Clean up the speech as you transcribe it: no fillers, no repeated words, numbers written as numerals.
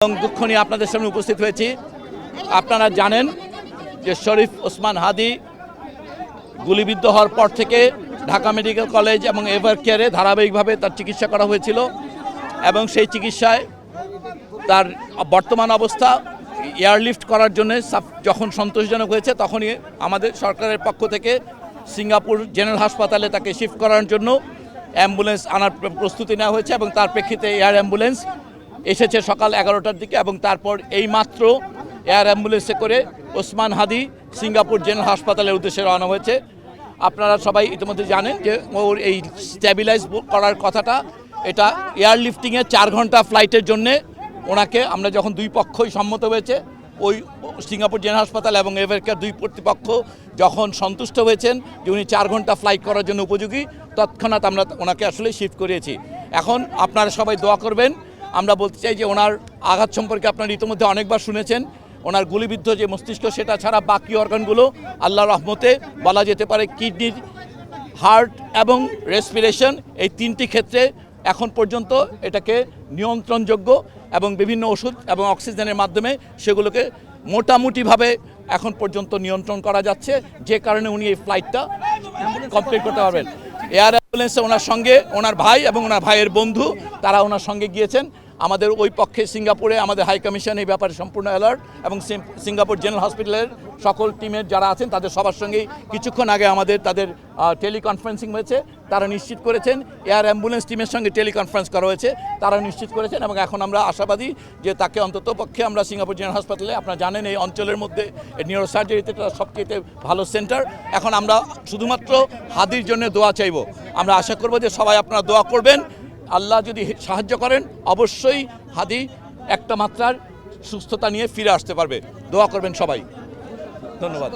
এবং দুঃখ নিয়ে আপনাদের সামনে উপস্থিত হয়েছি। আপনারা জানেন যে শরীফ ওসমান হাদি গুলিবিদ্ধ হওয়ার পর থেকে ঢাকা মেডিকেল কলেজ এবং এভার কেয়ারে ধারাবাহিকভাবে তার চিকিৎসা করা হয়েছিল এবং সেই চিকিৎসায় তার বর্তমান অবস্থা এয়ারলিফট করার জন্য যখন সন্তোষজনক হয়েছে তখনই আমাদের সরকারের পক্ষ থেকে সিঙ্গাপুর জেনারেল হাসপাতালে তাকে শিফট করার জন্য অ্যাম্বুলেন্স আনার প্রস্তুতি নেওয়া হয়েছে এবং তার প্রেক্ষিতে এয়ার অ্যাম্বুলেন্স এসেছে সকাল 11টার দিকে এবং তারপর এইমাত্র এয়ার অ্যাম্বুলেন্সে করে ওসমান হাদি সিঙ্গাপুর জেনারেল হাসপাতালের উদ্দেশ্যে রওনা হয়েছে। আপনারা সবাই ইতিমধ্যে জানেন যে ওর এই স্ট্যাবিলাইজ করার কথাটা এটা এয়ারলিফটিংয়ে 4 ঘন্টা ফ্লাইটের জন্যে ওনাকে আমরা যখন দুই পক্ষই সম্মত হয়েছে ওই সিঙ্গাপুর জেনারেল হাসপাতাল এবং এভার কেয়ার দুই কর্তৃপক্ষ যখন সন্তুষ্ট হয়েছেন যে উনি 4 ঘন্টা ফ্লাইট করার জন্য উপযোগী, তৎক্ষণাৎ আমরা ওনাকে আসলে শিফট করিয়েছি। এখন আপনারা সবাই দোয়া করবেন। আমরা বলতে চাই যে ওনার আঘাত সম্পর্কে আপনারা ইতিমধ্যে অনেকবার শুনেছেন। ওনার গুলিবিদ্ধ যে মস্তিষ্ক সেটা ছাড়া বাকি অর্গানগুলো আল্লাহর রহমতে বলা যেতে পারে কিডনি, হার্ট এবং রেসপিরেশন এই 3টি ক্ষেত্রে এখন পর্যন্ত এটাকে নিয়ন্ত্রণযোগ্য এবং বিভিন্ন ওষুধ এবং অক্সিজেনের মাধ্যমে সেগুলোকে মোটামুটিভাবে এখন পর্যন্ত নিয়ন্ত্রণ করা যাচ্ছে, যে কারণে উনি এই ফ্লাইটটা কমপ্লিট করতে পারবেন। এয়ার অ্যাম্বুলেন্সে ওনার সঙ্গে ওনার ভাই এবং ওনার ভাইয়ের বন্ধু তারা ওনার সঙ্গে গিয়েছেন। আমাদের ওই পক্ষে সিঙ্গাপুরে আমাদের হাই কমিশন এই ব্যাপারে সম্পূর্ণ অ্যালার্ট এবং সিঙ্গাপুর জেনারেল হসপিটালের সকল টিমের যারা আছেন তাদের সবার সঙ্গেই কিছুক্ষণ আগে আমাদের তাদের টেলিকনফারেন্সিং হয়েছে। তারা নিশ্চিত করেছেন, এয়ার অ্যাম্বুলেন্স টিমের সঙ্গে টেলিকনফারেন্স করা হয়েছে, তারা নিশ্চিত করেছেন এবং এখন আমরা আশাবাদী যে তাকে অন্তত পক্ষে আমরা সিঙ্গাপুর জেনারেল হাসপাতালে, আপনারা জানেন এই অঞ্চলের মধ্যে নিউরোসার্জারিতে সবচেয়ে ভালো সেন্টার। এখন আমরা শুধুমাত্র হাদির জন্য দোয়া চাইব। আমরা আশা করব যে সবাই আপনারা দোয়া করবেন। আল্লাহ যদি সাহায্য করেন অবশ্যই হাদি একটা মাত্রার সুস্থতা নিয়ে ফিরে আসতে পারবে। দোয়া করবেন সবাই। ধন্যবাদ।